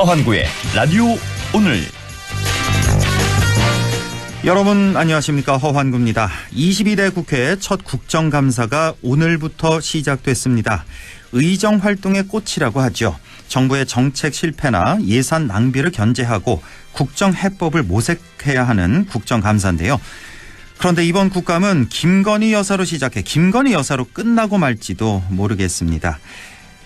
허환구의 라디오 오늘. 여러분 안녕하십니까, 허환구입니다. 22대 국회 첫 국정감사가 오늘부터 시작됐습니다. 의정활동의 꽃이라고 하죠. 정부의 정책 실패나 예산 낭비를 견제하고 국정해법을 모색해야 하는 국정감사인데요. 그런데 이번 국감은 김건희 여사로 시작해 김건희 여사로 끝나고 말지도 모르겠습니다.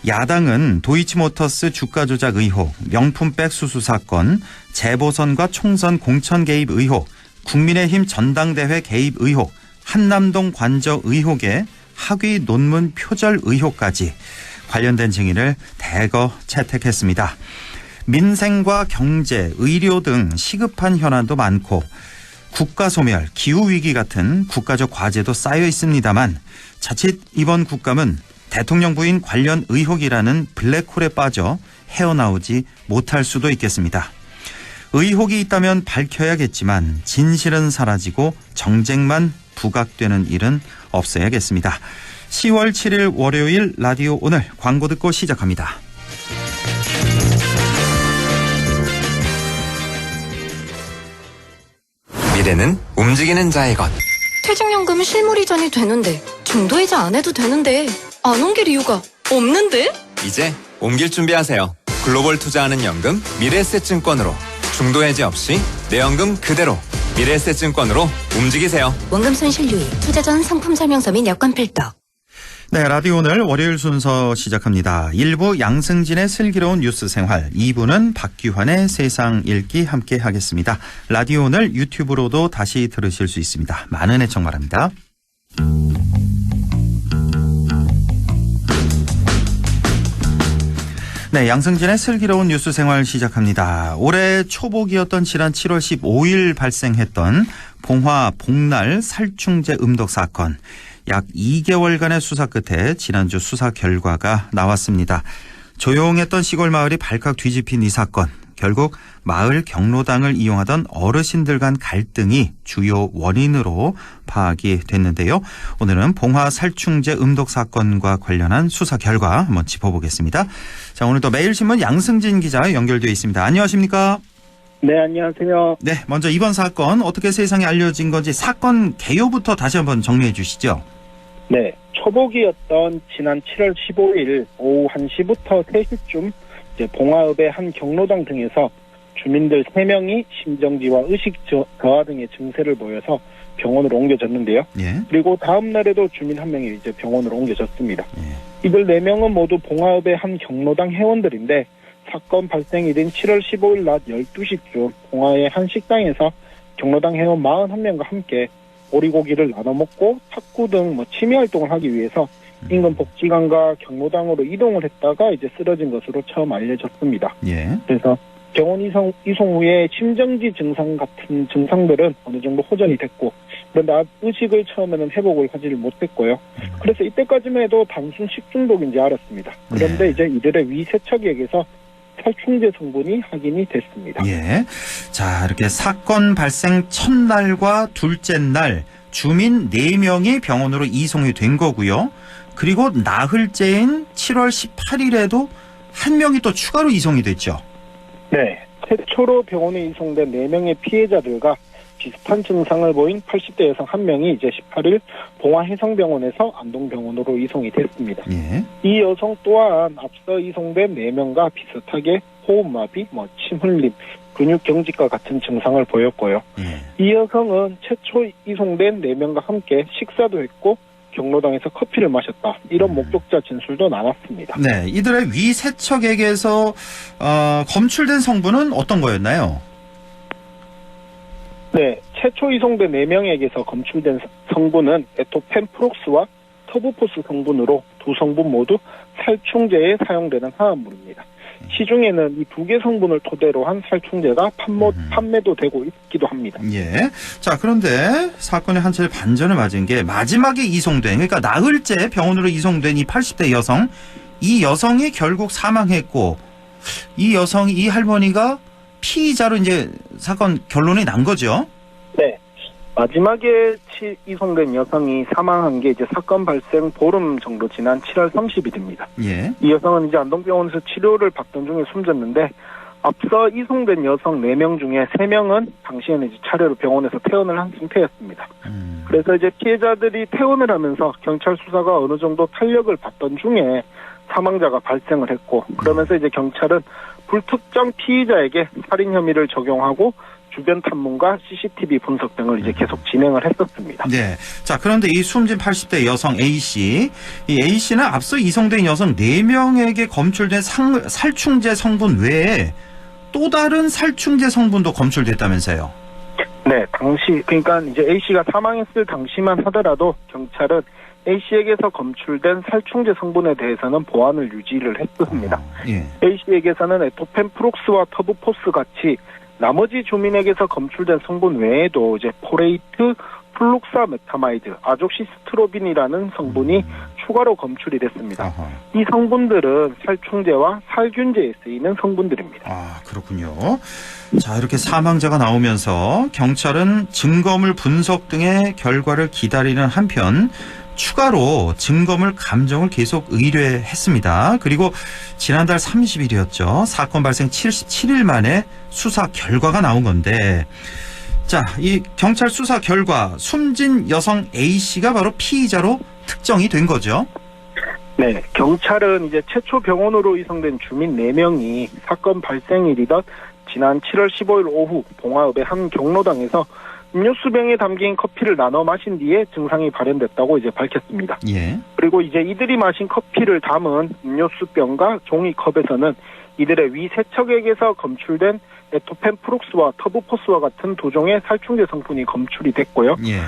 야당은 도이치모터스 주가 조작 의혹, 명품백 수수 사건, 재보선과 총선 공천 개입 의혹, 국민의힘 전당대회 개입 의혹, 한남동 관저 의혹에 학위 논문 표절 의혹까지 관련된 증인을 대거 채택했습니다. 민생과 경제, 의료 등 시급한 현안도 많고 국가소멸, 기후위기 같은 국가적 과제도 쌓여 있습니다만 자칫 이번 국감은 대통령 부인 관련 의혹이라는 블랙홀에 빠져 헤어나오지 못할 수도 있겠습니다. 의혹이 있다면 밝혀야겠지만 진실은 사라지고 정쟁만 부각되는 일은 없어야겠습니다. 10월 7일 월요일 라디오 오늘 광고 듣고 시작합니다. 미래는 움직이는 자의 것. 퇴직연금 실물 이전이 되는데 중도이자 안 해도 되는데 안 옮길 이유가 없는데? 이제 옮길 준비하세요. 글로벌 투자하는 연금 미래에셋증권으로 중도 해지 없이 내 연금 그대로 미래에셋증권으로 움직이세요. 원금 손실 유의, 투자 전 상품 설명서 및 여건 필터. 네, 라디오 오늘 월요일 순서 시작합니다. 1부 양승진의 슬기로운 뉴스 생활, 2부는 박규환의 세상 읽기 함께 하겠습니다. 라디오 오늘 유튜브로도 다시 들으실 수 있습니다. 많은 애청 바랍니다. 네, 양승진의 슬기로운 뉴스 생활 시작합니다. 올해 초복이었던 지난 7월 15일 발생했던 봉화 복날 살충제 음독 사건. 약 2개월간의 수사 끝에 지난주 수사 결과가 나왔습니다. 조용했던 시골 마을이 발칵 뒤집힌 이 사건. 결국 마을 경로당을 이용하던 어르신들 간 갈등이 주요 원인으로 파악이 됐는데요. 오늘은 봉화 살충제 음독 사건과 관련한 수사 결과 한번 짚어보겠습니다. 자, 오늘도 매일신문 양승진 기자 연결되어 있습니다. 안녕하십니까? 네, 안녕하세요. 네, 먼저 이번 사건 어떻게 세상에 알려진 건지 사건 개요부터 다시 한번 정리해 주시죠. 네, 초복이었던 지난 7월 15일 오후 1시부터 3시쯤 이제 봉화읍의 한 경로당 등에서 주민들 3명이 심정지와 의식 저하 등의 증세를 보여서 병원으로 옮겨졌는데요. 예. 그리고 다음 날에도 주민 1명이 이제 병원으로 옮겨졌습니다. 예. 이들 4명은 모두 봉화읍의 한 경로당 회원들인데 사건 발생일인 7월 15일 낮 12시쯤 봉화의 한 식당에서 경로당 회원 41명과 함께 오리고기를 나눠 먹고 탁구 등 취미 활동을 하기 위해서 인근 복지관과 경로당으로 이동을 했다가 이제 쓰러진 것으로 처음 알려졌습니다. 예. 그래서 병원 이송 후에 심정지 증상 같은 증상들은 어느 정도 호전이 됐고, 그런데 의식을 처음에는 회복을 하지를 못했고요. 그래서 이때까지만 해도 단순 식중독인지 알았습니다. 그런데 이제 이들의 위세척액에서 살충제 성분이 확인이 됐습니다. 예. 자, 이렇게 사건 발생 첫날과 둘째 날 주민 4명이 병원으로 이송이 된 거고요. 그리고 나흘째인 7월 18일에도 1명이 또 추가로 이송이 됐죠. 네. 최초로 병원에 이송된 4명의 피해자들과 비슷한 증상을 보인 80대 여성 1명이 이제 18일 봉화해성병원에서 안동병원으로 이송이 됐습니다. 예. 이 여성 또한 앞서 이송된 4명과 비슷하게 호흡마비, 침흘림, 근육경직과 같은 증상을 보였고요. 예. 이 여성은 최초 이송된 4명과 함께 식사도 했고 경로당에서 커피를 마셨다. 이런 목격자 진술도 나왔습니다. 네, 이들의 위세척액에서 검출된 성분은 어떤 거였나요? 네, 최초 이송된 4명에게서 검출된 성분은 에토펜프록스와 터부포스 성분으로 두 성분 모두 살충제에 사용되는 화합물입니다. 시중에는 이 2개 성분을 토대로 한 살충제가 판매도 되고 있기도 합니다. 예. 자, 그런데 사건의 한 차례 반전을 맞은 게 마지막에 이송된, 그러니까 나흘째 병원으로 이송된 이 80대 여성, 이 여성이 결국 사망했고, 이 할머니가 피의자로 이제 사건 결론이 난 거죠? 네. 마지막에 이송된 여성이 사망한 게 이제 사건 발생 보름 정도 지난 7월 30일입니다. 예. 이 여성은 이제 안동병원에서 치료를 받던 중에 숨졌는데 앞서 이송된 여성 4명 중에 3명은 당시에는 이제 차례로 병원에서 퇴원을 한 상태였습니다. 그래서 이제 피해자들이 퇴원을 하면서 경찰 수사가 어느 정도 탄력을 받던 중에 사망자가 발생을 했고, 그러면서 이제 경찰은 불특정 피의자에게 살인 혐의를 적용하고 주변 탐문과 CCTV 분석 등을 이제 계속 진행을 했었습니다. 네. 자, 그런데 이 숨진 80대 여성 A씨, 이 A씨는 앞서 이송된 여성 4명에게 검출된 살충제 성분 외에 또 다른 살충제 성분도 검출됐다면서요? 네, 그러니까 이제 A씨가 사망했을 당시만 하더라도 경찰은 A씨에게서 검출된 살충제 성분에 대해서는 보안을 유지를 했습니다. 예. A씨에게서는 에토펜프록스와 터부포스 같이 나머지 주민에게서 검출된 성분 외에도 이제 포레이트, 플룩사메타마이드, 아족시스트로빈이라는 성분이 추가로 검출이 됐습니다. 아하. 이 성분들은 살충제와 살균제에 쓰이는 성분들입니다. 아, 그렇군요. 자, 이렇게 사망자가 나오면서 경찰은 증거물 분석 등의 결과를 기다리는 한편 추가로 증거물 감정을 계속 의뢰했습니다. 그리고 지난달 30일이었죠. 사건 발생 77일 만에 수사 결과가 나온 건데, 자, 이 경찰 수사 결과 숨진 여성 A씨가 바로 피의자로 특정이 된 거죠. 네, 경찰은 이제 최초 병원으로 이송된 주민 4명이 사건 발생일이던 지난 7월 15일 오후 봉화읍의 한 경로당에서 음료수병에 담긴 커피를 나눠 마신 뒤에 증상이 발현됐다고 이제 밝혔습니다. 예. 그리고 이제 이들이 마신 커피를 담은 음료수병과 종이컵에서는 이들의 위 세척액에서 검출된 에토펜프록스와 터부포스와 같은 두 종의 살충제 성분이 검출이 됐고요. 예.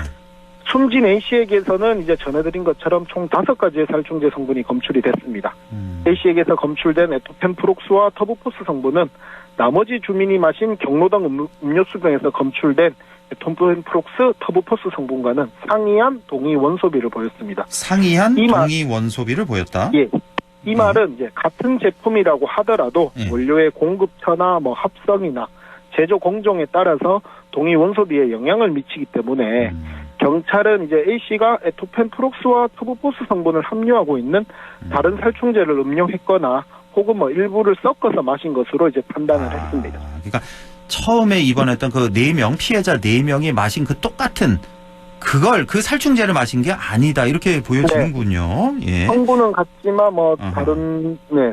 숨진 A씨에게서는 이제 전해드린 것처럼 총 5가지의 살충제 성분이 검출이 됐습니다. A씨에게서 검출된 에토펜프록스와 터부포스 성분은 나머지 주민이 마신 경로당 음료수병에서 검출된 에토펜프록스, 터부포스 성분과는 상이한 동위 원소비를 보였습니다. 상이한 동위 원소비를 보였다? 예. 이 말은 이제 같은 제품이라고 하더라도 예. 원료의 공급처나 합성이나 제조 공정에 따라서 동위 원소비에 영향을 미치기 때문에 경찰은 이제 A씨가 에토펜프록스와 터부포스 성분을 함유하고 있는 다른 살충제를 음용했거나 혹은 일부를 섞어서 마신 것으로 이제 판단을 했습니다. 그러니까 처음에 입원했던 그 4명, 피해자 4명이 마신 그 똑같은 그 살충제를 마신 게 아니다, 이렇게 보여지는군요. 예. 성분은 같지만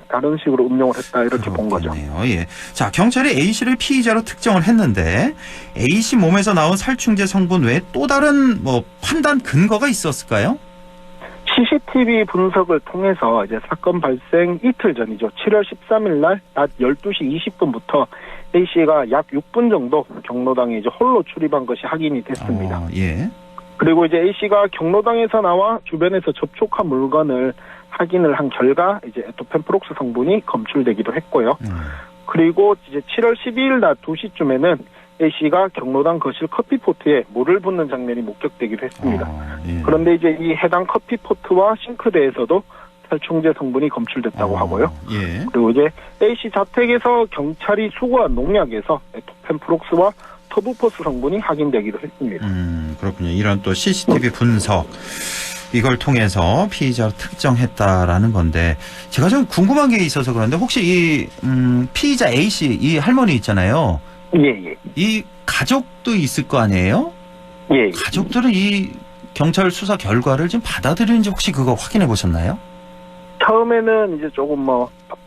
다른 식으로 음용을 했다, 이렇게 본 거죠. 예. 자, 경찰이 A씨를 피의자로 특정을 했는데 A씨 몸에서 나온 살충제 성분 외에 또 다른 판단 근거가 있었을까요? CCTV 분석을 통해서 이제 사건 발생 이틀 전이죠. 7월 13일 날 낮 12시 20분부터 A씨가 약 6분 정도 경로당에 이제 홀로 출입한 것이 확인이 됐습니다. 예. 그리고 이제 A씨가 경로당에서 나와 주변에서 접촉한 물건을 확인을 한 결과 이제 에토펜프록스 성분이 검출되기도 했고요. 그리고 이제 7월 12일 낮 2시쯤에는 A씨가 경로당 거실 커피포트에 물을 붓는 장면이 목격되기도 했습니다. 예. 그런데 이제 이 해당 커피포트와 싱크대에서도 살충제 성분이 검출됐다고 하고요. 예. 그리고 이제 A씨 자택에서 경찰이 수거한 농약에서 에토펜프록스와 터부포스 성분이 확인되기도 했습니다. 그렇군요. 이런 또 CCTV 분석, 이걸 통해서 피의자로 특정했다라는 건데, 제가 좀 궁금한 게 있어서 그런데 혹시 이 피의자 A씨, 이 할머니 있잖아요. 예. 이 가족도 있을 거 아니에요? 예. 가족들은 이 경찰 수사 결과를 좀 받아들이는지 혹시 그거 확인해 보셨나요? 처음에는 이제 조금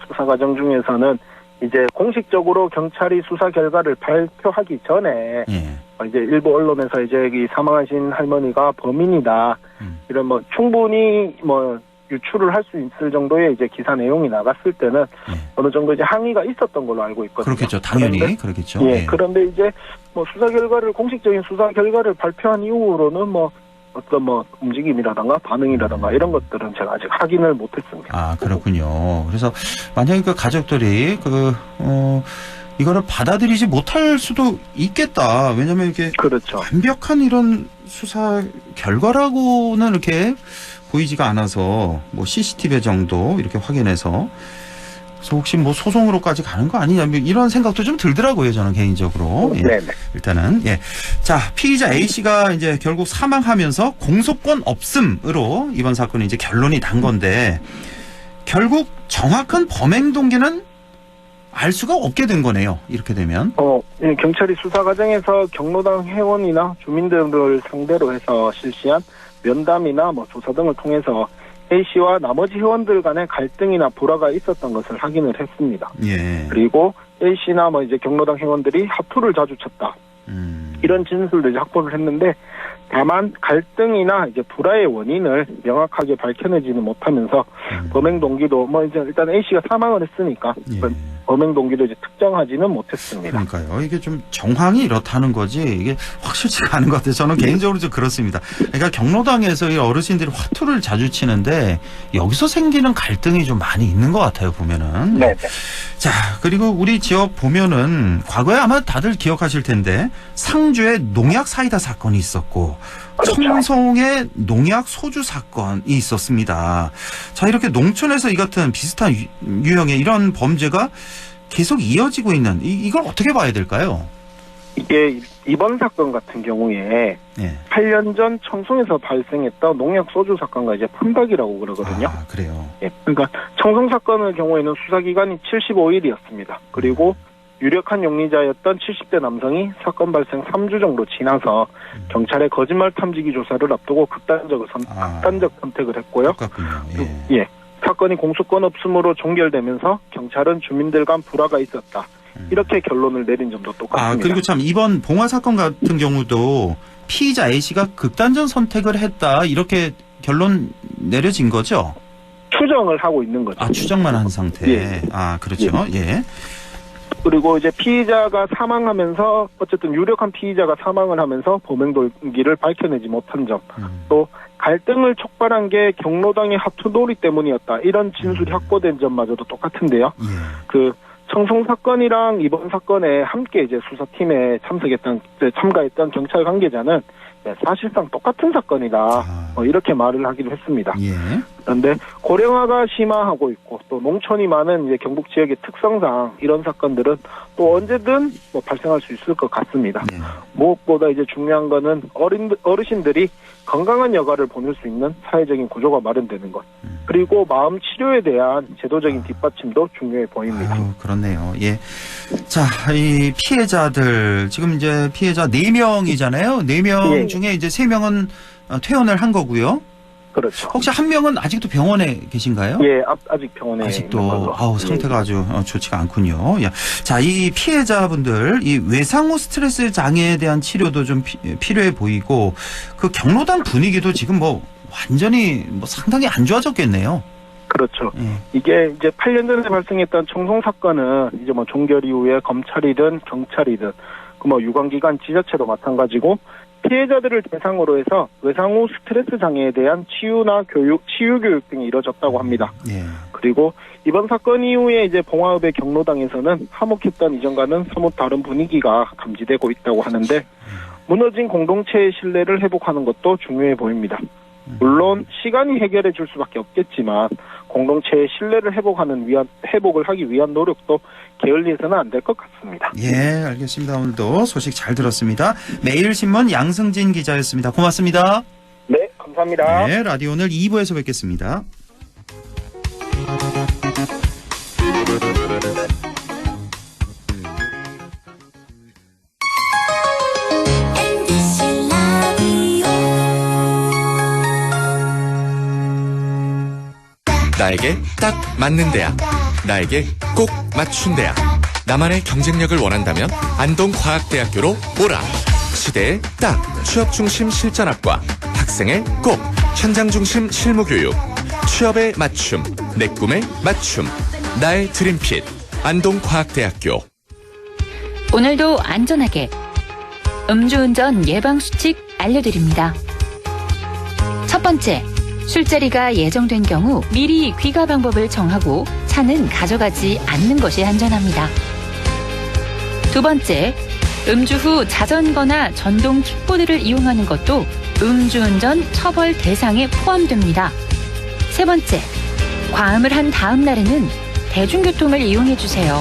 수사 과정 중에서는 이제 공식적으로 경찰이 수사 결과를 발표하기 전에 이제 일부 언론에서 이제 이 사망하신 할머니가 범인이다, 이런 충분히 유출을 할 수 있을 정도의 이제 기사 내용이 나갔을 때는 어느 정도 이제 항의가 있었던 걸로 알고 있거든요. 그렇겠죠. 당연히 그렇겠죠. 예. 그런데 이제 공식적인 수사 결과를 발표한 이후로는 어떤 움직임이라든가 반응이라든가 이런 것들은 제가 아직 확인을 못했습니다. 아, 그렇군요. 그래서 만약에 그 가족들이 이거를 받아들이지 못할 수도 있겠다. 왜냐하면 이게 그렇죠. 완벽한 이런 수사 결과라고는 이렇게 보이지가 않아서 CCTV 정도 이렇게 확인해서, 그래서 혹시 소송으로까지 가는 거 아니냐, 이런 생각도 좀 들더라고요, 저는 개인적으로. 예. 네네. 일단은 자, 피의자 A씨가 이제 결국 사망하면서 공소권 없음으로 이번 사건이 이제 결론이 난 건데, 결국 정확한 범행 동기는 알 수가 없게 된 거네요. 이렇게 되면. 예, 경찰이 수사 과정에서 경로당 회원이나 주민들을 상대로 해서 실시한 면담이나 조사 등을 통해서 A씨와 나머지 회원들 간의 갈등이나 불화가 있었던 것을 확인을 했습니다. 예. 그리고 A씨나 이제 경로당 회원들이 하투를 자주 쳤다. 이런 진술도 이제 확보를 했는데, 다만 갈등이나 이제 불화의 원인을 명확하게 밝혀내지는 못하면서 범행 동기도 이제 일단 A씨가 사망을 했으니까 예. 범행 동기도 이제 특정하지는 못했습니다. 그러니까요. 이게 좀 정황이 이렇다는 거지 이게 확실치가 않은 것 같아요. 저는 개인적으로 좀 그렇습니다. 그러니까 경로당에서 이 어르신들이 화투를 자주 치는데 여기서 생기는 갈등이 좀 많이 있는 것 같아요. 보면은. 네. 자, 그리고 우리 지역 보면은 과거에 아마 다들 기억하실 텐데 상주에 농약 사이다 사건이 있었고 청송에 농약 소주 사건이 있었습니다. 자, 이렇게 농촌에서 이 같은 비슷한 유형의 이런 범죄가 계속 이어지고 있는 이걸 어떻게 봐야 될까요? 이게 이번 사건 같은 경우에 네. 8년 전 청송에서 발생했던 농약 소주 사건과 이제 판박이라고 그러거든요. 아, 그래요. 예, 그러니까 청송 사건의 경우에는 수사 기간이 75일이었습니다. 그리고 유력한 용의자였던 70대 남성이 사건 발생 3주 정도 지나서 경찰의 거짓말 탐지기 조사를 앞두고 극단적 선택을 했고요. 똑같군요. 예. 사건이 공소권 없음으로 종결되면서 경찰은 주민들 간 불화가 있었다. 이렇게 결론을 내린 점도 똑같습니다. 아, 그리고 참 이번 봉화 사건 같은 경우도 피의자 A씨가 극단적 선택을 했다. 이렇게 결론 내려진 거죠? 추정을 하고 있는 거죠. 아, 추정만 한 상태. 예. 아, 그렇죠. 예. 그리고 이제 피의자가 사망하면서 어쨌든 유력한 피의자가 사망을 하면서 범행 동기를 밝혀내지 못한 점, 또 갈등을 촉발한 게 경로당의 하투놀이 때문이었다. 이런 진술이 확보된 점마저도 똑같은데요. 예. 그 청송 사건이랑 이번 사건에 함께 이제 수사팀에 참가했던 경찰 관계자는 사실상 똑같은 사건이다. 이렇게 말을 하기도 했습니다. 예. 그런데 고령화가 심화하고 있고 또 농촌이 많은 이제 경북 지역의 특성상 이런 사건들은 또 언제든 발생할 수 있을 것 같습니다. 네. 무엇보다 이제 중요한 거는 어르신들이 건강한 여가를 보낼 수 있는 사회적인 구조가 마련되는 것. 그리고 마음 치료에 대한 제도적인 뒷받침도 중요해 보입니다. 아유, 그렇네요. 예. 자, 이 피해자들 지금 이제 피해자 4명이잖아요. 4명 예. 중에 이제 3명은 퇴원을 한 거고요. 그렇죠. 혹시 한 명은 아직도 병원에 계신가요? 예, 아직 병원에 아직도 있는 걸로. 상태가 아주 좋지가 않군요. 야, 자, 이 피해자분들 이 외상후 스트레스 장애에 대한 치료도 좀 필요해 보이고 그 경로당 분위기도 지금 완전히 상당히 안 좋아졌겠네요. 그렇죠. 예. 이게 이제 8년 전에 발생했던 청송 사건은 이제 종결 이후에 검찰이든 경찰이든 유관기관 지자체도 마찬가지고 피해자들을 대상으로 해서 외상후 스트레스 장애에 대한 치유나 치유 교육 등이 이뤄졌다고 합니다. 예. 그리고 이번 사건 이후에 이제 봉화읍의 경로당에서는 화목했던 이전과는 사뭇 다른 분위기가 감지되고 있다고 하는데 무너진 공동체의 신뢰를 회복하는 것도 중요해 보입니다. 물론 시간이 해결해 줄 수밖에 없겠지만 공동체의 신뢰를 회복을 하기 위한 노력도 게을리해서는 안 될 것 같습니다. 예, 알겠습니다. 오늘도 소식 잘 들었습니다. 매일신문 양승진 기자였습니다. 고맙습니다. 네, 감사합니다. 네, 라디오 오늘 2부에서 뵙겠습니다. 나에게 딱 맞는 대학, 나에게 꼭 맞춘 대학. 나만의 경쟁력을 원한다면 안동과학대학교로 오라. 시대의 딱 취업중심 실전학과, 학생의 꼭 현장중심 실무교육, 취업의 맞춤, 내 꿈의 맞춤, 나의 드림핏 안동과학대학교. 오늘도 안전하게 음주운전 예방수칙 알려드립니다. 첫 번째, 술자리가 예정된 경우 미리 귀가 방법을 정하고 차는 가져가지 않는 것이 안전합니다. 두 번째, 음주 후 자전거나 전동 킥보드를 이용하는 것도 음주운전 처벌 대상에 포함됩니다. 세 번째, 과음을 한 다음 날에는 대중교통을 이용해주세요.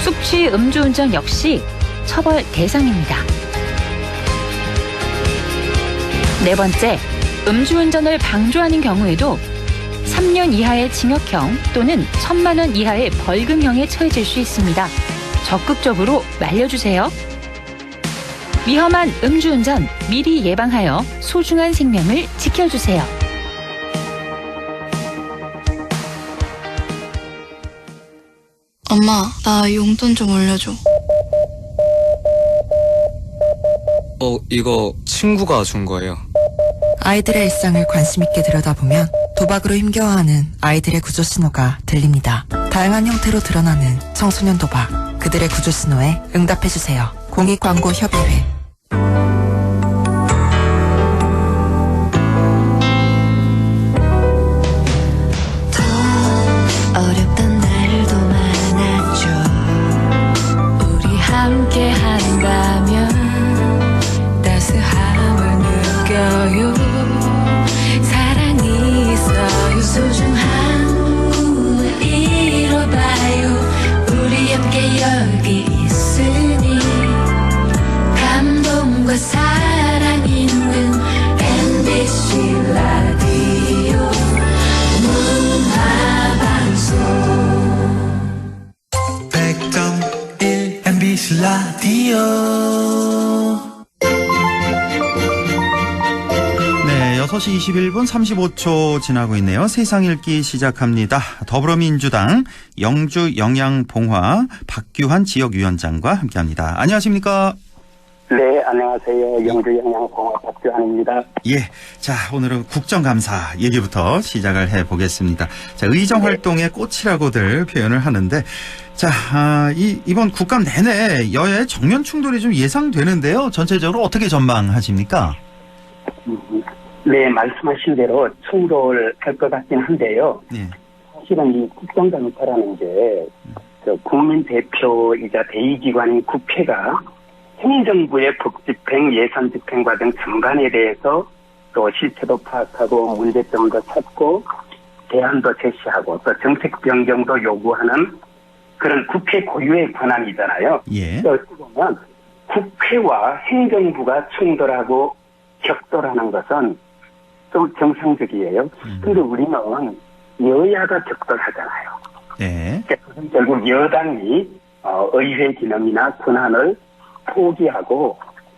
숙취 음주운전 역시 처벌 대상입니다. 네 번째, 음주운전을 방조하는 경우에도 3년 이하의 징역형 또는 1,000만 원 이하의 벌금형에 처해질 수 있습니다. 적극적으로 말려주세요. 위험한 음주운전 미리 예방하여 소중한 생명을 지켜주세요. 엄마, 나 용돈 좀 올려줘. 이거 친구가 준 거예요. 아이들의 일상을 관심 있게 들여다보면 도박으로 힘겨워하는 아이들의 구조 신호가 들립니다. 다양한 형태로 드러나는 청소년 도박. 그들의 구조 신호에 응답해주세요. 공익광고협의회. 어렵던 날도 많았죠. 우리 함께 한다면 따스함을 느껴요. 사랑이 있어요. 소중한 꿈을 이뤄봐요. 우리 함께 여기 있으니 감동과 사랑 있는 MBC 라디오 문화방송 100.1 MBC 라디오. 네, 6시 21분 35초 지나고 있네요. 세상 읽기 시작합니다. 더불어민주당 영주 영양봉화 박규환 지역위원장과 함께합니다. 안녕하십니까? 네, 안녕하세요. 영주 영양봉화 박규환입니다. 예, 자 오늘은 국정감사 얘기부터 시작을 해보겠습니다. 자, 의정활동의 꽃이라고들 표현을 하는데, 자 이번 국감 내내 여야의 정면 충돌이 좀 예상되는데요. 전체적으로 어떻게 전망하십니까? 네, 말씀하신 대로 충돌할 것 같긴 한데요. 네. 사실은 이 국정감사라는 게 국민 대표이자 대의기관인 국회가 행정부의 법집행, 예산집행 과정 전반에 대해서 또 실체도 파악하고 문제점도 찾고 대안도 제시하고 또 정책 변경도 요구하는 그런 국회 고유의 권한이잖아요. 예. 어찌 보면 국회와 행정부가 충돌하고 격돌하는 것은 좀 정상적이에요. 그런데 우리는 여야가 격돌하잖아요. 네. 그래서 결국 여당이 의회 기능이나 권한을 포기하고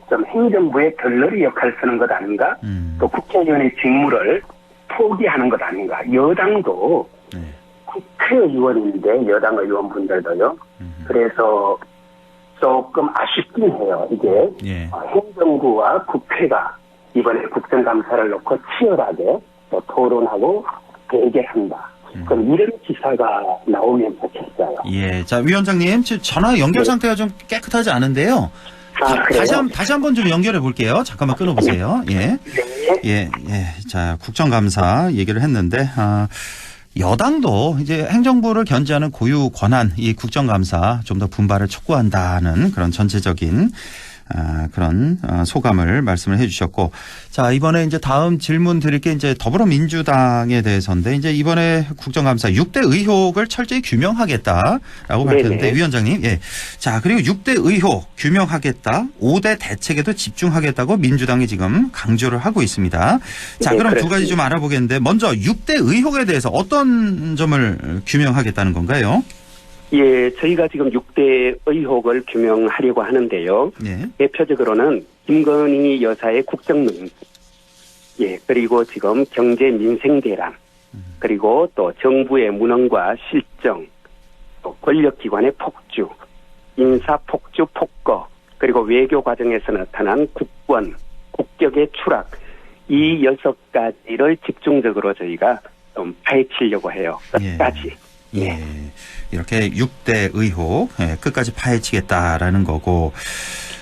좀 행정부의 덜러리 역할을 쓰는 것 아닌가? 또 국회의원의 직무를 포기하는 것 아닌가? 여당도 네. 국회의원인데 여당 의원분들도요. 그래서 조금 아쉽긴 해요. 이게 예. 행정부와 국회가 이번에 국정감사를 놓고 치열하게 토론하고 대결한다. 그럼 이런 기사가 나오면 좋겠어요. 예, 자 위원장님 지금 전화 연결 상태가 좀 깨끗하지 않은데요. 다시 한번 좀 연결해 볼게요. 잠깐만 끊어보세요. 예, 예. 자 국정감사 얘기를 했는데 여당도 이제 행정부를 견제하는 고유 권한, 이 국정감사 좀 더 분발을 촉구한다는 그런 전체적인 그런 소감을 말씀을 해주셨고, 자 이번에 이제 다음 질문 드릴 게 이제 더불어민주당에 대해서인데, 이제 이번에 국정감사 6대 의혹을 철저히 규명하겠다라고 밝혔는데, 네네. 위원장님, 예, 자 그리고 6대 의혹 규명하겠다, 5대 대책에도 집중하겠다고 민주당이 지금 강조를 하고 있습니다. 자 네, 그럼 그렇습니다. 두 가지 좀 알아보겠는데, 먼저 6대 의혹에 대해서 어떤 점을 규명하겠다는 건가요? 예, 저희가 지금 6대 의혹을 규명하려고 하는데요. 네. 대표적으로는 김건희 여사의 국정농, 예, 그리고 지금 경제 민생 대란, 그리고 또 정부의 무능과 실정, 또 권력기관의 폭주, 인사 폭주 폭거, 그리고 외교 과정에서 나타난 국권, 국격의 추락, 이 6가지를 집중적으로 저희가 좀 파헤치려고 해요. 끝까지. 예. 이렇게 6대 의혹, 예, 끝까지 파헤치겠다라는 거고.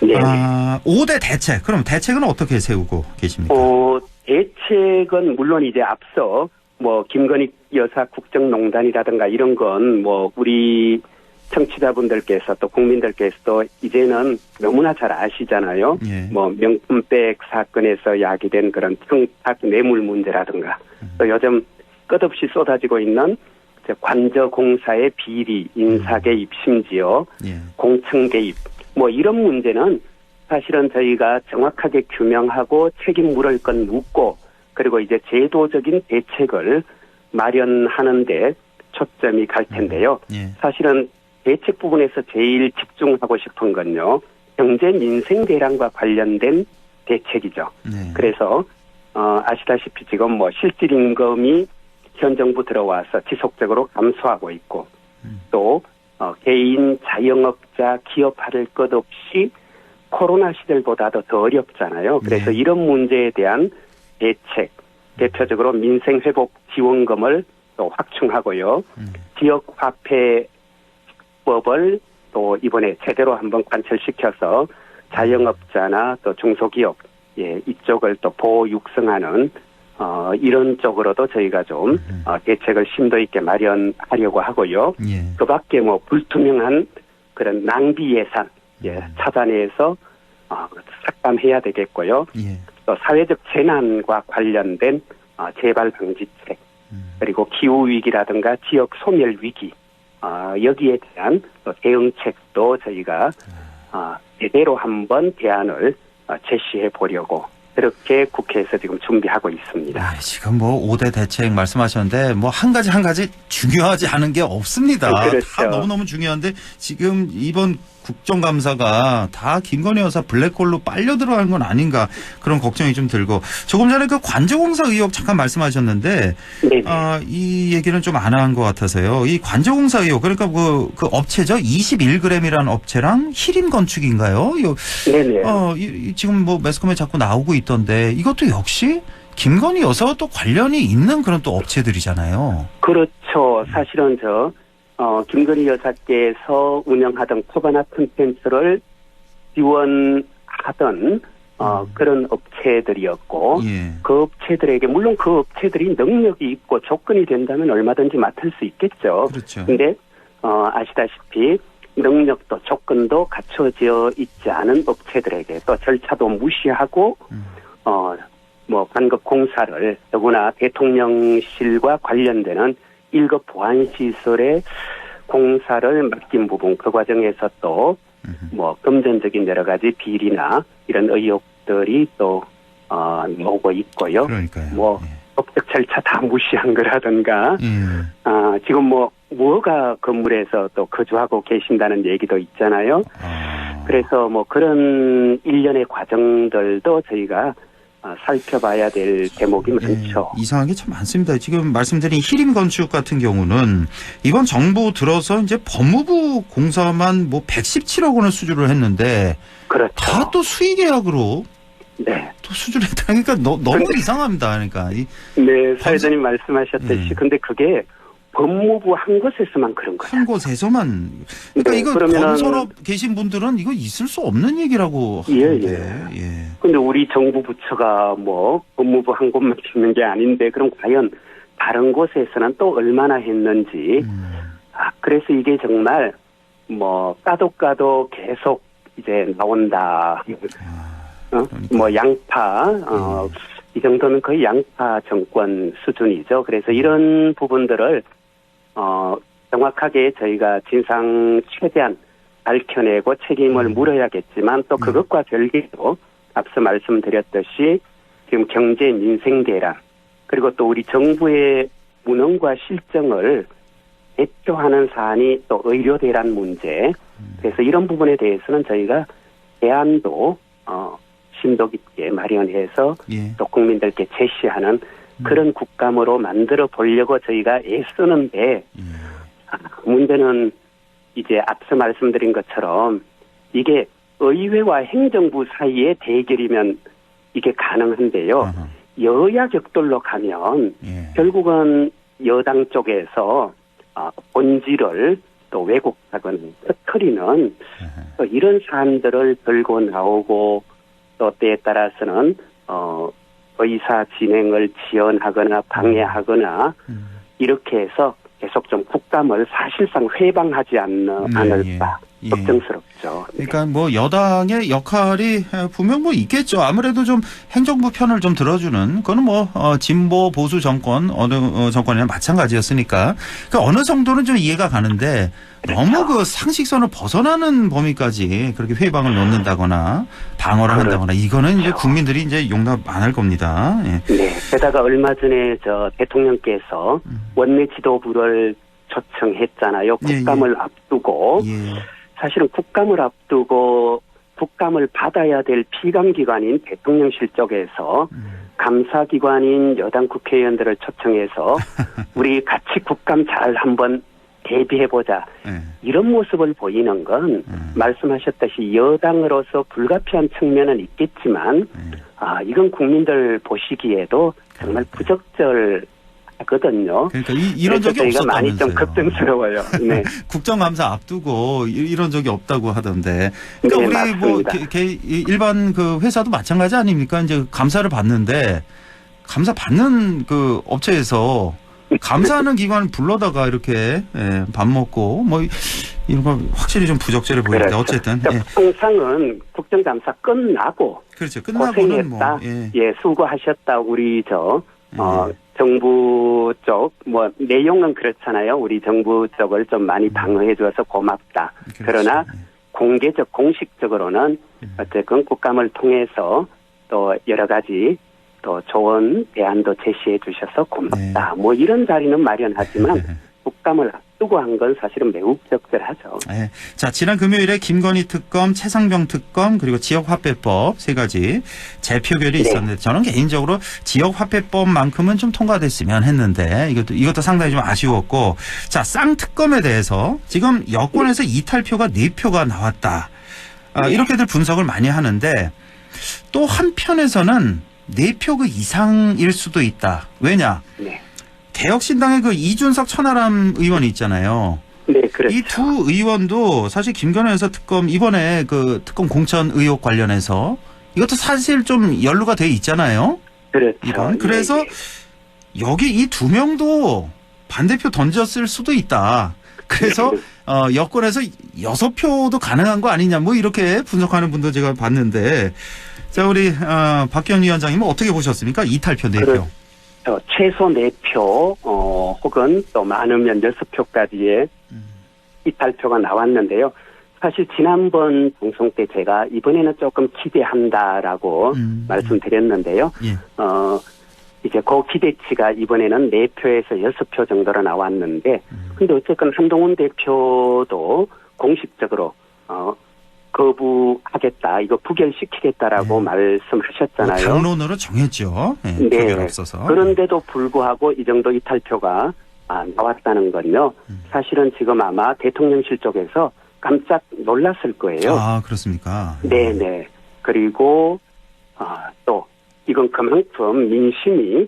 네. 5대 대책. 그럼 대책은 어떻게 세우고 계십니까? 대책은 물론 이제 앞서 뭐 김건희 여사 국정농단이라든가 이런 건 뭐 우리 청취자분들께서 또 국민들께서도 이제는 너무나 잘 아시잖아요. 예. 뭐 명품백 사건에서 야기된 그런 청탁 뇌물 문제라든가 또 요즘 끝없이 쏟아지고 있는 관저공사의 비리, 인사개입, 심지어 예. 공청개입, 뭐 이런 문제는 사실은 저희가 정확하게 규명하고 책임 물을 건 묻고, 그리고 이제 제도적인 대책을 마련하는데 초점이 갈 텐데요. 사실은 대책 부분에서 제일 집중하고 싶은 건요. 경제 민생 대란과 관련된 대책이죠. 그래서 아시다시피 지금 뭐 실질 임금이 현 정부 들어와서 지속적으로 감소하고 있고 또 개인 자영업자 기업할 것 없이 코로나 시절보다도 더 어렵잖아요. 그래서 이런 문제에 대한 대책, 대표적으로 민생회복 지원금을 또 확충하고요. 지역화폐법을 또 이번에 제대로 한번 관철시켜서 자영업자나 또 중소기업 이쪽을 또 보호 육성하는 이런 쪽으로도 저희가 좀 대책을 심도 있게 마련하려고 하고요. 그 밖에 뭐 불투명한 그런 낭비 예산 찾아내서 삭감해야 되겠고요. 또 사회적 재난과 관련된 재발 방지책 그리고 기후 위기라든가 지역 소멸 위기 여기에 대한 또 대응책도 저희가 제대로 한번 대안을 제시해 보려고 그렇게 국회에서 지금 준비하고 있습니다. 지금 뭐 5대 대책 말씀하셨는데 뭐 한 가지 중요하지 않은 게 없습니다. 그렇죠. 다 너무너무 중요한데 지금 이번 국정감사가 다 김건희 여사 블랙홀로 빨려 들어가는 건 아닌가 그런 걱정이 좀 들고 조금 전에 그 관저공사 의혹 잠깐 말씀하셨는데 이 얘기는 좀 안 한 것 같아서요. 이 관저공사 의혹 그러니까 그 업체죠 21g이라는 업체랑 히림건축인가요? 네네. 지금 뭐 매스컴에 자꾸 나오고 있던데 이것도 역시 김건희 여사와 또 관련이 있는 그런 또 업체들이잖아요. 그렇죠. 사실은 김건희 여사께서 운영하던 코바나 콘텐츠를 지원하던 그런 업체들이었고 그 업체들에게 물론 그 업체들이 능력이 있고 조건이 된다면 얼마든지 맡을 수 있겠죠. 그렇죠. 근데 아시다시피 능력도 조건도 갖춰져 있지 않은 업체들에게 또 절차도 무시하고 뭐 반급 공사를 더구나 대통령실과 관련되는 1급 보안시설의 공사를 맡긴 부분 그 과정에서 또 뭐 금전적인 여러 가지 비리나 이런 의혹들이 또 나오고 있고요. 그러니까요. 뭐 법적 절차 다 무시한 거라든가 지금 뭐 무허가 건물에서 또 거주하고 계신다는 얘기도 있잖아요. 그래서 뭐 그런 일련의 과정들도 저희가 살펴봐야 될 대목이 많죠. 이상한 게 참 많습니다. 지금 말씀드린 히림건축 같은 경우는 이번 정부 들어서 이제 법무부 공사만 뭐 117억 원을 수주를 했는데 그렇죠. 다 또 수의계약으로 또 수주를 했다니까 너무 이상합니다. 그러니까 네, 사회자님 말씀하셨듯이 근데 그게 법무부 한 곳에서만 그런 거죠. 한 곳에서만. 그러니까 이거 건설업 계신 분들은 이거 있을 수 없는 얘기라고 하는데. 근데 우리 정부 부처가 뭐 법무부 한 곳만 있는 게 아닌데 그럼 과연 다른 곳에서는 또 얼마나 했는지. 그래서 이게 정말 뭐 까도 계속 이제 나온다. 뭐 양파 이 정도는 거의 양파 정권 수준이죠. 그래서 이런 부분들을 정확하게 저희가 진상 최대한 밝혀내고 책임을 물어야겠지만 또 그것과 별개로 앞서 말씀드렸듯이 지금 경제 민생 대란 그리고 또 우리 정부의 무능과 실정을 대표하는 사안이 또 의료 대란 문제. 그래서 이런 부분에 대해서는 저희가 대안도 심도 깊게 마련해서 또 국민들께 제시하는 그런 국감으로 만들어 보려고 저희가 애쓰는데 문제는 이제 앞서 말씀드린 것처럼 이게 의회와 행정부 사이의 대결이면 이게 가능한데요. 여야 격돌로 가면 결국은 여당 쪽에서 본질을 또 왜곡하거나 터트리는 또 이런 사안들을 들고 나오고 또 때에 따라서는 의사 진행을 지연하거나 방해하거나 이렇게 해서 계속 좀 국감을 사실상 회방하지 않을까 걱정스럽죠. 그러니까 뭐 여당의 역할이 분명 뭐 있겠죠. 아무래도 좀 행정부 편을 좀 들어주는 그거는 뭐 진보 보수 정권 어느 정권이나 마찬가지였으니까 그러니까 어느 정도는 좀 이해가 가는데 너무 그 상식선을 벗어나는 범위까지 그렇게 회방을 놓는다거나 방어를 한다거나 이거는 이제 국민들이 이제 용납 안 할 겁니다. 네. 게다가 얼마 전에 대통령께서 원내 지도부를 초청했잖아요. 국감을 앞두고 사실은 국감을 앞두고 국감을 받아야 될 피감기관인 대통령실 쪽에서 감사기관인 여당 국회의원들을 초청해서 우리 같이 국감 잘 한번 대비해보자. 이런 모습을 보이는 건 말씀하셨듯이 여당으로서 불가피한 측면은 있겠지만 이건 국민들 보시기에도 정말 부적절하거든요. 그러니까 이런 적이 없었다면서요. 많이 좀 걱정스러워요. 네. 국정감사 앞두고 이런 적이 없다고 하던데. 그러니까 네, 우리 뭐 일반 그 회사도 마찬가지 아닙니까? 이제 감사를 받는데 감사 받는 그 업체에서 감사하는 기관을 불러다가 이렇게 밥 먹고 뭐 이런 거 확실히 좀 부적절해 보이는데 그렇죠. 어쨌든 항상은 국정감사 끝나고 그렇죠. 끝나고는 고생했다. 수고하셨다. 우리 정부 쪽 내용은 그렇잖아요. 우리 정부 쪽을 좀 많이 방어해 주어서 고맙다. 그렇죠. 그러나 공개적 공식적으로는 어쨌든 국감을 통해서 또 여러 가지 또 좋은 대안도 제시해 주셔서 고맙다. 뭐 이런 자리는 마련하지만 국감을 앞두고 한 건 사실은 매우 부적절하죠. 자, 지난 금요일에 김건희 특검, 최상병 특검 그리고 지역화폐법 세 가지 재표결이 있었는데 저는 개인적으로 지역화폐법만큼은 좀 통과됐으면 했는데 이것도 상당히 좀 아쉬웠고 자, 쌍특검에 대해서 지금 여권에서 이탈표가 4표가 나왔다. 이렇게들 분석을 많이 하는데 또 한편에서는 4표 그 이상일 수도 있다. 왜냐? 개혁신당의 그 이준석 천하람 의원이 있잖아요. 네, 그렇죠. 이 두 의원도 사실 김건희 여사 특검 이번에 그 특검 공천 의혹 관련해서 이것도 사실 좀 연루가 돼 있잖아요. 그렇죠. 그래서 여기 이 2명도 반대표 던졌을 수도 있다. 그래서 여권에서 6표도 가능한 거 아니냐 뭐 이렇게 분석하는 분도 제가 봤는데 자, 우리 박기현 위원장님은 어떻게 보셨습니까? 이탈표 4표. 최소 4표 혹은 또 많으면 6표까지의 이탈표가 나왔는데요. 사실 지난번 방송 때 제가 이번에는 조금 기대한다라고 말씀드렸는데요. 이제 그 기대치가 이번에는 4표에서 6표 정도로 나왔는데 근데 어쨌든 한동훈 대표도 공식적으로 거부하겠다, 이거 부결시키겠다라고 말씀하셨잖아요. 당론으로 정했죠. 표결 앞서서. 그런데도 불구하고 이 정도 이탈표가 나왔다는 건요. 사실은 지금 아마 대통령실 쪽에서 깜짝 놀랐을 거예요. 아, 그렇습니까? 네네. 그리고 또 이건 그만큼 민심이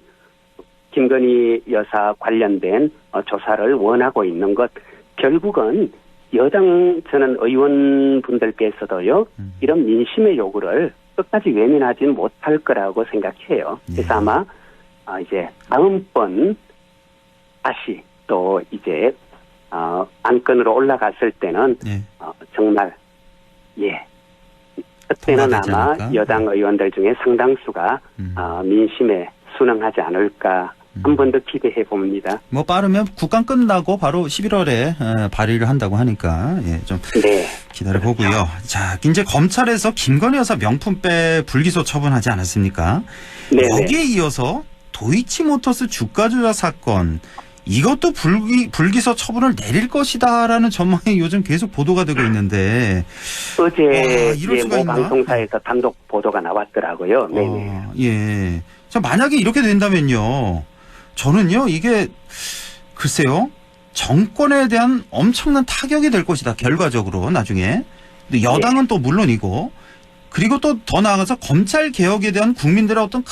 김건희 여사 관련된 조사를 원하고 있는 것, 결국은 여당 저는 의원분들께서도요, 이런 민심의 요구를 끝까지 외면하지는 못할 거라고 생각해요. 그래서 아마 이제 다음번 다시 또 이제 안건으로 올라갔을 때는 정말 그때는 아마 않을까? 여당 의원들 중에 상당수가 민심에 순응하지 않을까. 한 번 더 기대해 봅니다. 뭐 빠르면 국감 끝나고 바로 11월에 발의를 한다고 하니까 좀 기다려 보고요. 자, 이제 검찰에서 김건희 여사 명품백 불기소 처분하지 않았습니까? 여기에 이어서 도이치모터스 주가 조작 사건 이것도 불기소 처분을 내릴 것이다라는 전망이 요즘 계속 보도가 되고 있는데 어제 모 방송사에서 단독 보도가 나왔더라고요. 네네. 자, 만약에 이렇게 된다면요. 저는요, 이게, 글쎄요, 정권에 대한 엄청난 타격이 될 것이다, 결과적으로, 나중에. 근데 여당은 또 물론이고, 그리고 또 더 나아가서 검찰 개혁에 대한 국민들의 어떤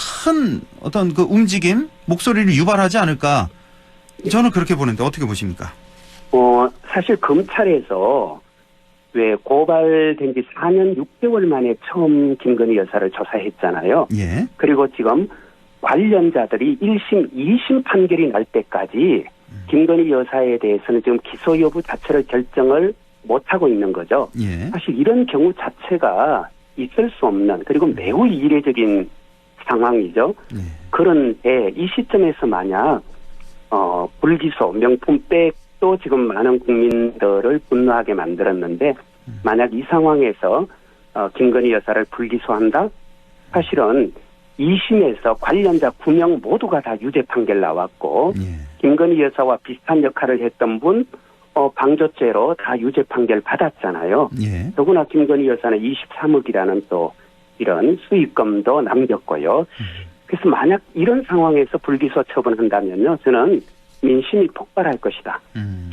그 움직임, 목소리를 유발하지 않을까. 저는 그렇게 보는데 어떻게 보십니까? 사실 검찰에서 왜 고발된 지 4년 6개월 만에 처음 김건희 여사를 조사했잖아요. 그리고 지금 관련자들이 1심, 2심 판결이 날 때까지 김건희 여사에 대해서는 지금 기소 여부 자체를 결정을 못하고 있는 거죠. 사실 이런 경우 자체가 있을 수 없는, 그리고 매우 이례적인 상황이죠. 그런데 이 시점에서 만약 불기소, 명품백도 지금 많은 국민들을 분노하게 만들었는데 만약 이 상황에서 김건희 여사를 불기소한다? 사실은 2심에서 관련자 9명 모두가 다 유죄 판결 나왔고 김건희 여사와 비슷한 역할을 했던 분 방조죄로 다 유죄 판결 받았잖아요. 더구나 김건희 여사는 23억이라는 또 이런 수익금도 남겼고요. 그래서 만약 이런 상황에서 불기소 처분한다면요, 저는 민심이 폭발할 것이다.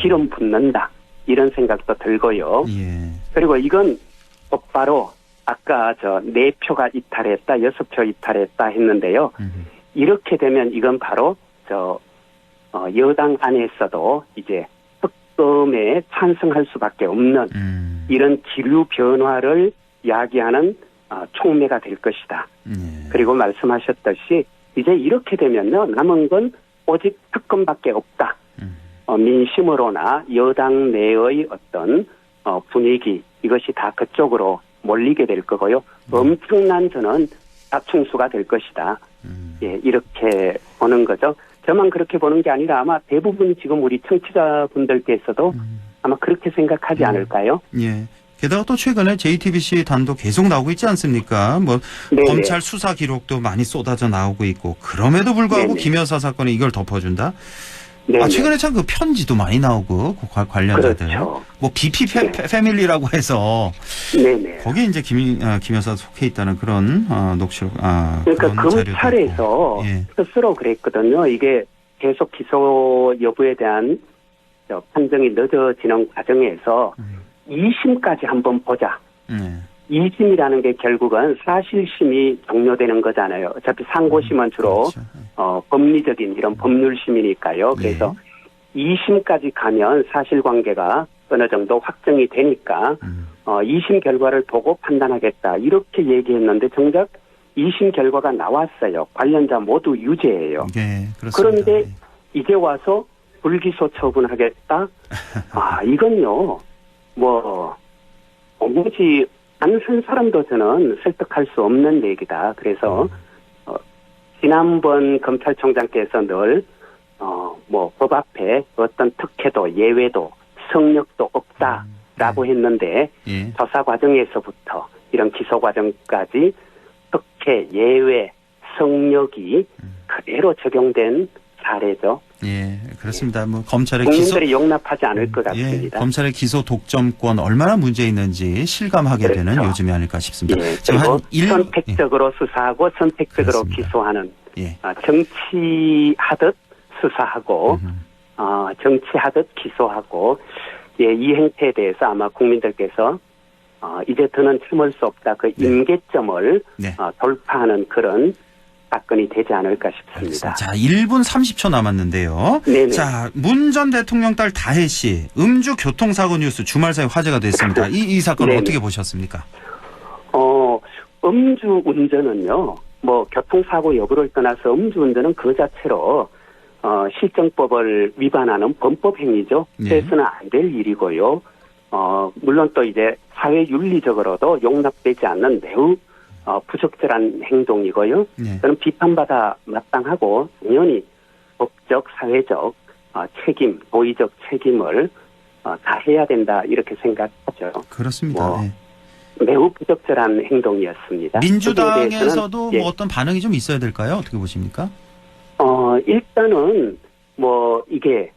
기름 붓는다. 이런 생각도 들고요. 그리고 이건 곧바로 아까 4표가 이탈했다, 6표 이탈했다 했는데요. 이렇게 되면 이건 바로 여당 안에서도 이제 특검에 찬성할 수밖에 없는 이런 기류 변화를 야기하는 촉매가 될 것이다. 그리고 말씀하셨듯이 이제 이렇게 되면요, 남은 건 오직 특검밖에 없다. 민심으로나 여당 내의 어떤 분위기, 이것이 다 그쪽으로 몰리게 될 거고요. 엄청난 저는 다충수가 될 것이다. 예, 이렇게 보는 거죠. 저만 그렇게 보는 게 아니라 아마 대부분 지금 우리 청취자분들께서도 아마 그렇게 생각하지 않을까요? 예. 게다가 또 최근에 JTBC 단독 계속 나오고 있지 않습니까? 뭐 네네. 검찰 수사 기록도 많이 쏟아져 나오고 있고, 그럼에도 불구하고 네네. 김 여사 사건에 이걸 덮어준다? 네네. 최근에 참 그 편지도 많이 나오고 그 관련자들, 그렇죠. 뭐 BP 패밀리라고 해서 네네. 거기에 이제 김 여사 속해 있다는 그런 녹취록, 그러니까 그런 자료도 검찰에서 있고. 스스로 그랬거든요. 이게 계속 기소 여부에 대한 판정이 늦어지는 과정에서 2심까지 한번 보자. 2심이라는 게 결국은 사실심이 종료되는 거잖아요. 어차피 상고심은 주로 법리적인 이런 법률심이니까요. 그래서 2심까지 가면 사실관계가 어느 정도 확정이 되니까 2심 결과를 보고 판단하겠다. 이렇게 얘기했는데 정작 2심 결과가 나왔어요. 관련자 모두 유죄예요. 네, 그렇습니다. 그런데 이제 와서 불기소 처분하겠다? 이건요. 오무지 안 쓴 사람도 저는 설득할 수 없는 얘기다. 그래서 지난번 검찰총장께서 늘 법 앞에 어떤 특혜도 예외도 성역도 없다라고 했는데 조사 과정에서부터 이런 기소 과정까지 특혜, 예외, 성역이 그대로 적용된 사례죠. 예, 그렇습니다. 뭐 검찰의 국민들이 용납하지 않을 것 같습니다. 검찰의 기소 독점권 얼마나 문제 있는지 실감하게 그렇죠. 되는 요즘이 아닐까 싶습니다. 그리고 선택적으로 수사하고 선택적으로 그렇습니다. 기소하는 정치하듯 수사하고 정치하듯 기소하고 이 행태에 대해서 아마 국민들께서 이제 더는 참을 수 없다. 그 임계점을 돌파하는 그런 사건이 되지 않을까 싶습니다. 자, 1분 30초 남았는데요. 네네. 자, 문 전 대통령 딸 다혜 씨 음주 교통사고 뉴스 주말 사이 화제가 됐습니다. 이 사건을 네네. 어떻게 보셨습니까? 음주 운전은요, 교통사고 여부를 떠나서 음주 운전은 그 자체로 실정법을 위반하는 범법 행위죠. 해서는 안 될 일이고요. 물론 또 이제 사회 윤리적으로도 용납되지 않는 매우 부적절한 행동이고요. 저는 비판받아 마땅하고 당연히 법적, 사회적 책임, 도의적 책임을 다 해야 된다 이렇게 생각하죠. 그렇습니다. 매우 부적절한 행동이었습니다. 민주당에서도 어떤 반응이 좀 있어야 될까요? 어떻게 보십니까? 일단은 이게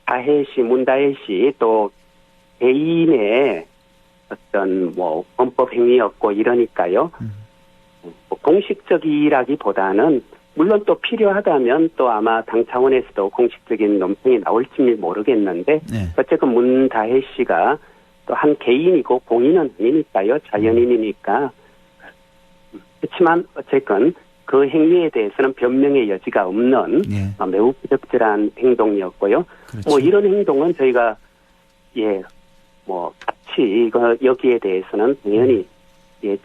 다혜 씨, 문다혜 씨 또 개인의 어떤 범법 행위였고 이러니까요. 공식적이라기보다는 물론 또 필요하다면 또 아마 당 차원에서도 공식적인 논평이 나올지 모르겠는데 어쨌든 문다혜 씨가 또 한 개인이고 공인은 아니니까요. 자연인이니까. 그렇지만 어쨌든 그 행위에 대해서는 변명의 여지가 없는 매우 부적절한 행동이었고요. 그렇죠. 이런 행동은 저희가 같이 여기에 대해서는 당연히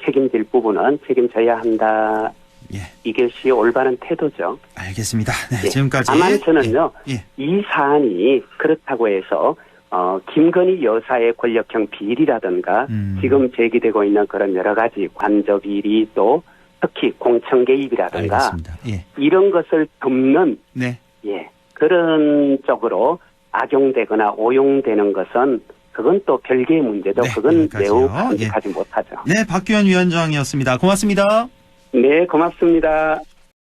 책임질 부분은 책임져야 한다. 이것이 올바른 태도죠. 알겠습니다. 네, 지금까지. 다만 저는요, 이 사안이 그렇다고 해서 김건희 여사의 권력형 비리라든가 지금 제기되고 있는 그런 여러 가지 관저 비리 또 특히 공천 개입이라든가 이런 것을 덮는 그런 쪽으로 악용되거나 오용되는 것은 그건 또 별개의 문제죠. 그건 매우 반박하지 못하죠. 네, 박규현 위원장이었습니다. 고맙습니다. 네, 고맙습니다.